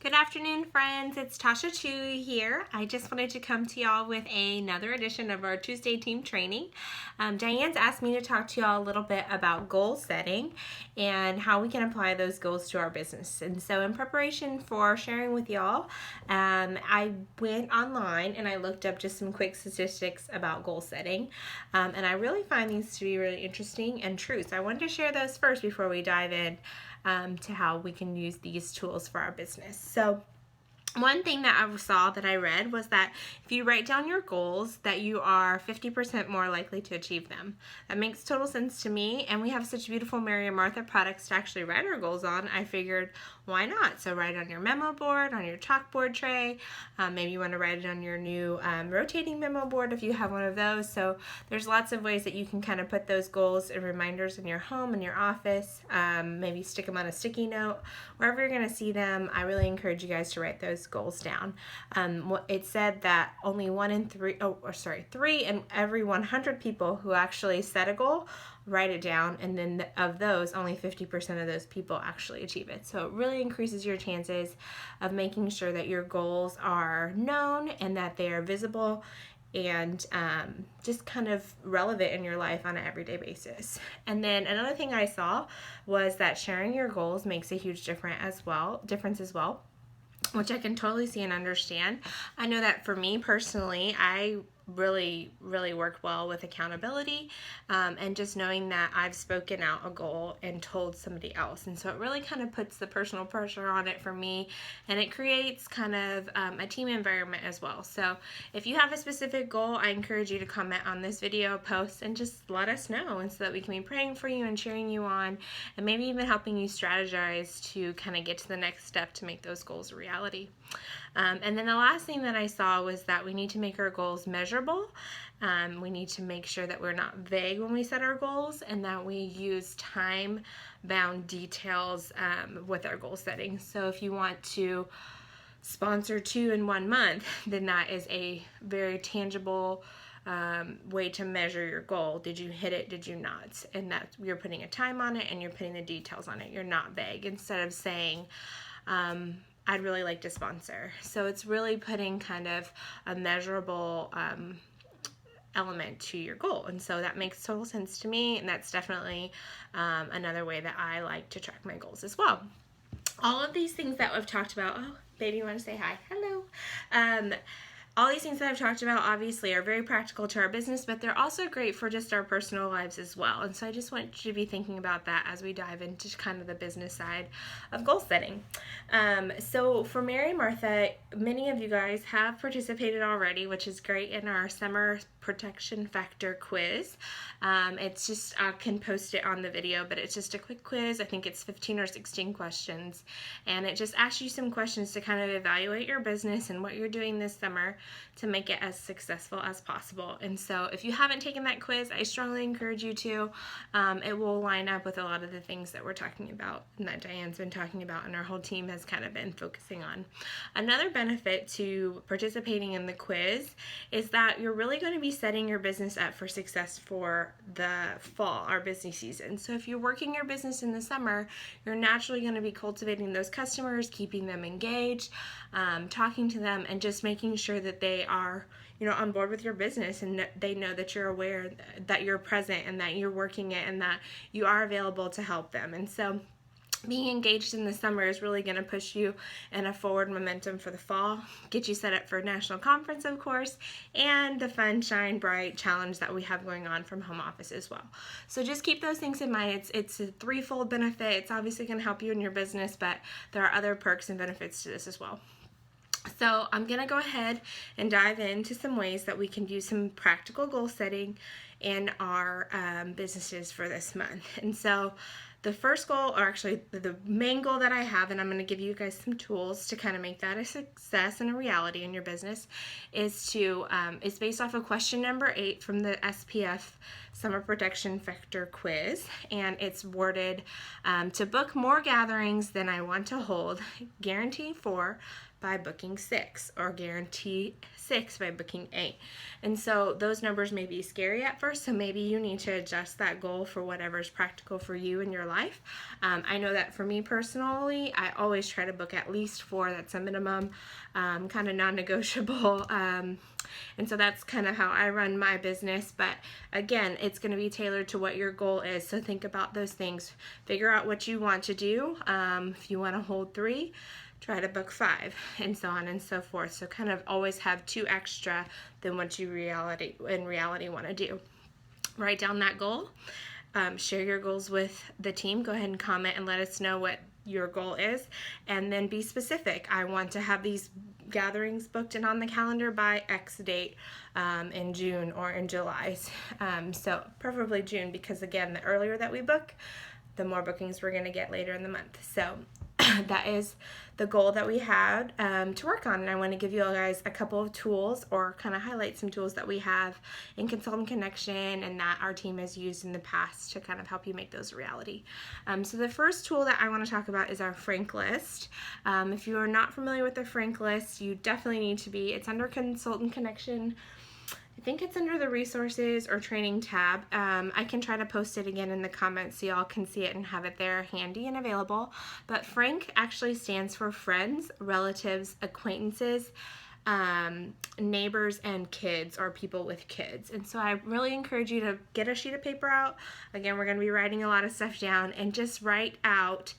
Good afternoon, friends. It's Tasha Chu here. I just wanted to come to y'all with another edition of our Tuesday team training. Diane's asked me to talk to y'all a little bit about goal setting and how we can apply those goals to our business. And so in preparation for sharing with y'all, I went online and I looked up just some quick statistics about goal setting. And I really find these to be really interesting and true. So I wanted to share those first before we dive in to how we can use these tools for our business. So one thing that I saw that I read was that if you write down your goals, that you are 50% more likely to achieve them. That makes total sense to me, and we have such beautiful Mary and Martha products to actually write our goals on. I figured, why not? So write it on your memo board, on your chalkboard tray. Maybe you want to write it on your new rotating memo board if you have one of those. So there's lots of ways that you can kind of put those goals and reminders in your home, in your office. Maybe stick them on a sticky note. Wherever you're going to see them, I really encourage you guys to write those goals down. It said that only 3 in every 100 people who actually set a goal write it down, and then of those, only 50% of those people actually achieve it. So it really increases your chances of making sure that your goals are known and that they are visible and just kind of relevant in your life on an everyday basis. And then another thing I saw was that sharing your goals makes a huge difference as well, which I can totally see and understand. I know that for me personally, I really work well with accountability and just knowing that I've spoken out a goal and told somebody else. And so it really kind of puts the personal pressure on it for me, and it creates kind of a team environment as well. So if you have a specific goal, I encourage you to comment on this video post and just let us know, and so that we can be praying for you and cheering you on, and maybe even helping you strategize to kind of get to the next step to make those goals a reality. And then the last thing that I saw was that we need to make our goals measurable. We need to make sure that we're not vague when we set our goals, and that we use time-bound details with our goal setting. So if you want to sponsor 2 in 1 month, then that is a very tangible way to measure your goal. Did you hit it? Did you not? And that you're putting a time on it and you're putting the details on it. You're not vague. Instead of saying, I'd really like to sponsor. So it's really putting kind of a measurable element to your goal. And so that makes total sense to me. And that's definitely another way that I like to track my goals as well. All of these things that we've talked about, oh, baby, you want to say hi? Hello. All these things that I've talked about obviously are very practical to our business, but they're also great for just our personal lives as well. And so I just want you to be thinking about that as we dive into kind of the business side of goal setting. So for Mary and Martha, many of you guys have participated already, which is great, in our summer protection factor quiz. It's just, I can post it on the video, but it's just a quick quiz. I think it's 15 or 16 questions, and it just asks you some questions to kind of evaluate your business and what you're doing this summer to make it as successful as possible. And so if you haven't taken that quiz, I strongly encourage you to. It will line up with a lot of the things that we're talking about and that Diane's been talking about and our whole team has kind of been focusing on. Another benefit to participating in the quiz is that you're really going to be setting your business up for success for the fall, our busy season. So if you're working your business in the summer, you're naturally going to be cultivating those customers, keeping them engaged, talking to them, and just making sure that they are, on board with your business, and they know that you're aware that you're present and that you're working it and that you are available to help them. And so being engaged in the summer is really going to push you in a forward momentum for the fall, get you set up for a national conference, of course, and the Fun, Shine, Bright challenge that we have going on from home office as well. So just keep those things in mind. It's a threefold benefit. It's obviously going to help you in your business, but there are other perks and benefits to this as well. So I'm going to go ahead and dive into some ways that we can do some practical goal setting in our businesses for this month. And so the first goal, or actually the main goal that I have, and I'm going to give you guys some tools to kind of make that a success and a reality in your business, is based off of question number 8 from the SPF Summer Protection Factor quiz, and it's worded to book more gatherings than I want to hold, guarantee 4, by booking 6, or guarantee 6 by booking 8. And so those numbers may be scary at first, so maybe you need to adjust that goal for whatever's practical for you in your life. I know that for me personally, I always try to book at least 4. That's a minimum, kind of non-negotiable. And so that's kind of how I run my business. But again, it's going to be tailored to what your goal is. So think about those things. Figure out what you want to do. If you want to hold 3, try to book 5, and so on and so forth. So kind of always have 2 extra than what you in reality want to do. Write down that goal. Share your goals with the team. Go ahead and comment and let us know what your goal is, and then be specific. I want to have these gatherings booked and on the calendar by X date in June or in July. So preferably June, because again, the earlier that we book, the more bookings we're going to get later in the month. So that is the goal that we had to work on, and I want to give you guys a couple of tools, or kind of highlight some tools that we have in Consultant Connection and that our team has used in the past to kind of help you make those a reality. So the first tool that I want to talk about is our Frank list. If you are not familiar with the Frank list, you definitely need to be. It's under Consultant Connection. I think it's under the resources or training tab. I can try to post it again in the comments so y'all can see it and have it there handy and available. But Frank actually stands for friends, relatives, acquaintances, neighbors, and kids, or people with kids. And so I really encourage you to get a sheet of paper out. Again, we're going to be writing a lot of stuff down, and just write out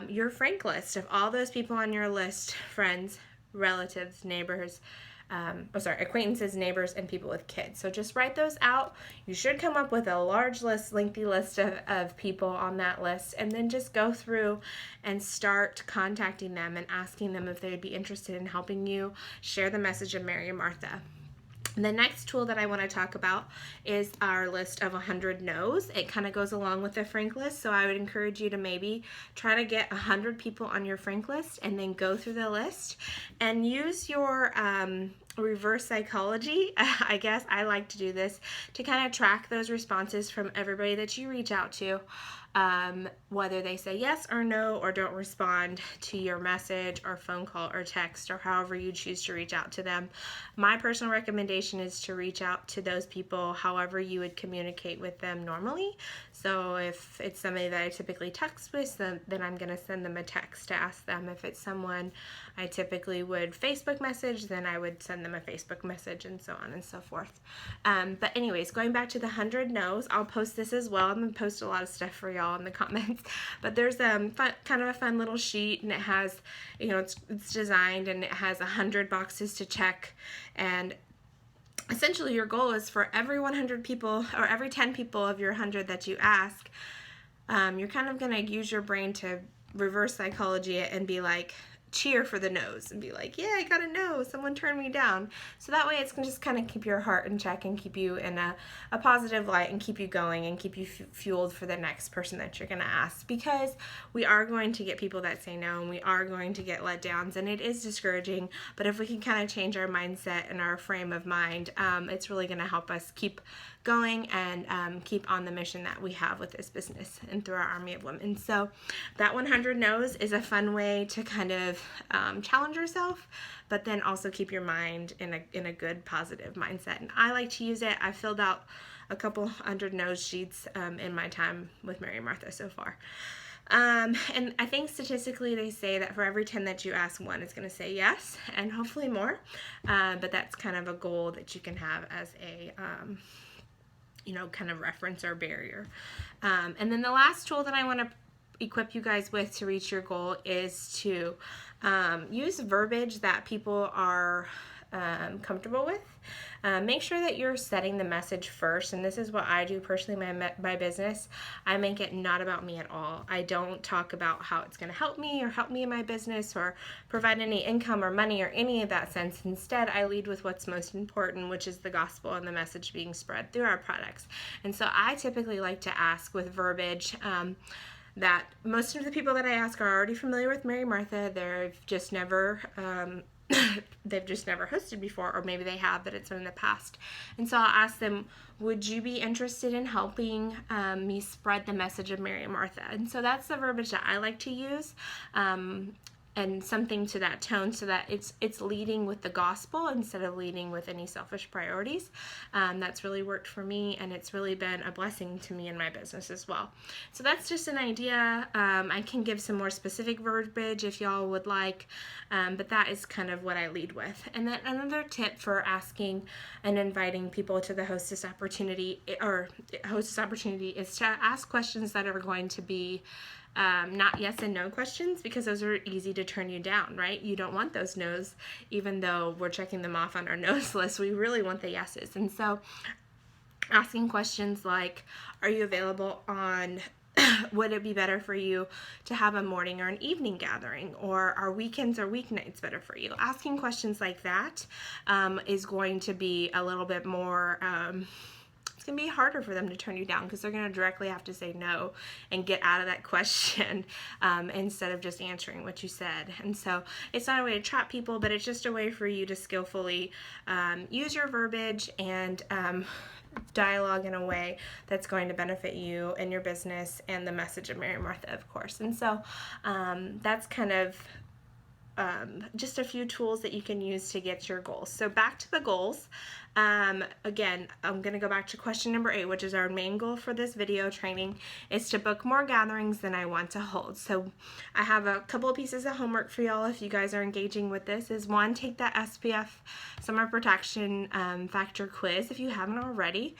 your Frank list of all those people on your list: friends, relatives, neighbors, acquaintances, neighbors, and people with kids. So just write those out. You should come up with a large list, lengthy list of people on that list, and then just go through and start contacting them and asking them if they would be interested in helping you share the message of Mary and Martha. The next tool that I want to talk about is our list of 100 no's. It kind of goes along with the Frank list, so I would encourage you to maybe try to get 100 people on your Frank list, and then go through the list and use your reverse psychology. I guess I like to do this to kind of track those responses from everybody that you reach out to. Whether they say yes or no, or don't respond to your message or phone call or text, or however you choose to reach out to them. My personal recommendation is to reach out to those people however you would communicate with them normally. So if it's somebody that I typically text with, then I'm going to send them a text to ask them. If it's someone I typically would Facebook message, then I would send them a Facebook message, and so on and so forth. But anyways, going back to the 100 no's, I'll post this as well. I'm going to post a lot of stuff for y'all in the comments. But there's kind of a fun little sheet, and it has, it's designed, and it has 100 boxes to check. And essentially your goal is for every 100 people, or every 10 people of your 100 that you ask, you're kind of going to use your brain to reverse psychology it and be like, cheer for the no's, and be like, yeah, I got a no, someone turned me down. So that way it's going to just kind of keep your heart in check and keep you in a positive light, and keep you going, and keep you fueled for the next person that you're going to ask, because we are going to get people that say no, and we are going to get letdowns, and it is discouraging. But if we can kind of change our mindset and our frame of mind, it's really going to help us keep going and keep on the mission that we have with this business and through our army of women. So that 100 no's is a fun way to kind of challenge yourself, but then also keep your mind in a good, positive mindset. And I like to use it. I filled out a couple 100 no's sheets in my time with Mary and Martha so far. And I think statistically they say that for every 10 that you ask, 1 is going to say yes, and hopefully more. But that's kind of a goal that you can have as a kind of reference or barrier. And then the last tool that I want to equip you guys with to reach your goal is to use verbiage that people are comfortable with. Make sure that you're setting the message first, and this is what I do personally in my business. I make it not about me at all. I don't talk about how it's going to help me or help me in my business or provide any income or money or any of that sense. Instead, I lead with what's most important, which is the gospel and the message being spread through our products. And so I typically like to ask with verbiage that most of the people that I ask are already familiar with Mary Martha. They've just never hosted before, or maybe they have, but it's been in the past. And so I'll ask them, would you be interested in helping me spread the message of Mary and Martha? And so that's the verbiage that I like to use. and something to that tone, so that it's leading with the gospel instead of leading with any selfish priorities. That's really worked for me, and it's really been a blessing to me in my business as well. So that's just an idea. I can give some more specific verbiage if y'all would like, but that is kind of what I lead with. And then another tip for asking and inviting people to the hostess opportunity is to ask questions that are going to be not yes and no questions, because those are easy to turn you down, right? You don't want those no's, even though we're checking them off on our no's list. We really want the yeses. And so asking questions like, are you available on would it be better for you to have a morning or an evening gathering, or are weekends or weeknights better for you? Asking questions like that is going to be a little bit more it's going to be harder for them to turn you down, because they're going to directly have to say no and get out of that question instead of just answering what you said. And so it's not a way to trap people, but it's just a way for you to skillfully use your verbiage and dialogue in a way that's going to benefit you and your business and the message of Mary Martha, of course. And so that's kind of just a few tools that you can use to get your goals. So back to the goals. Again, I'm going to go back to question number 8, which is our main goal for this video training, is to book more gatherings than I want to hold. So I have a couple of pieces of homework for y'all if you guys are engaging with this. Is 1, take that SPF Summer Protection Factor quiz if you haven't already.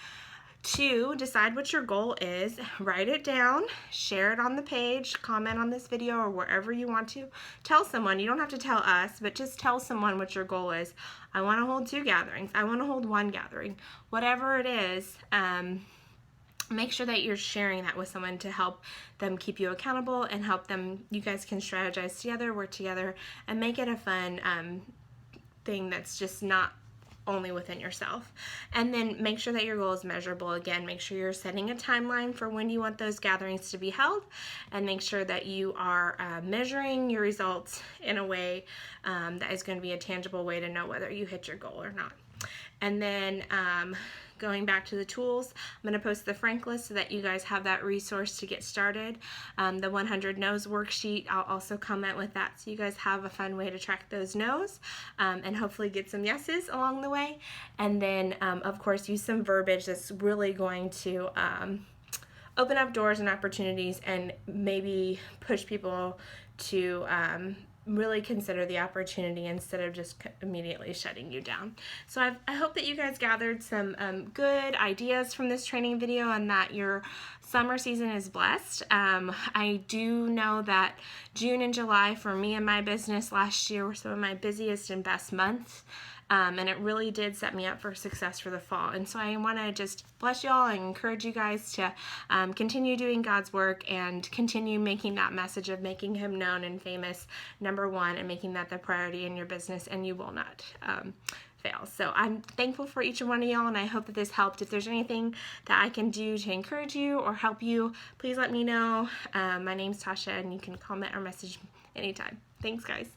2, decide what your goal is, write it down, share it on the page, comment on this video or wherever you want to. Tell someone, you don't have to tell us, but just tell someone what your goal is. I want to hold 2 gatherings. I want to hold 1 gathering. Whatever it is, make sure that you're sharing that with someone to help them keep you accountable and help them, you guys can strategize together, work together, and make it a fun thing that's just not only within yourself. And then make sure that your goal is measurable. Again, make sure you're setting a timeline for when you want those gatherings to be held, and make sure that you are measuring your results in a way that is going to be a tangible way to know whether you hit your goal or not. And then going back to the tools, I'm going to post the Frank list so that you guys have that resource to get started. The 100 no's worksheet, I'll also comment with that, so you guys have a fun way to track those no's and hopefully get some yeses along the way. And then, of course, use some verbiage that's really going to open up doors and opportunities and maybe push people to really consider the opportunity instead of just immediately shutting you down. So I hope that you guys gathered some good ideas from this training video and that your summer season is blessed. I do know that June and July for me and my business last year were some of my busiest and best months. And it really did set me up for success for the fall. And so I want to just bless y'all and encourage you guys to continue doing God's work and continue making that message of making Him known and famous #1, and making that the priority in your business, and you will not fail. So I'm thankful for each one of y'all, and I hope that this helped. If there's anything that I can do to encourage you or help you, please let me know. My name's Tasha, and you can comment or message anytime. Thanks, guys.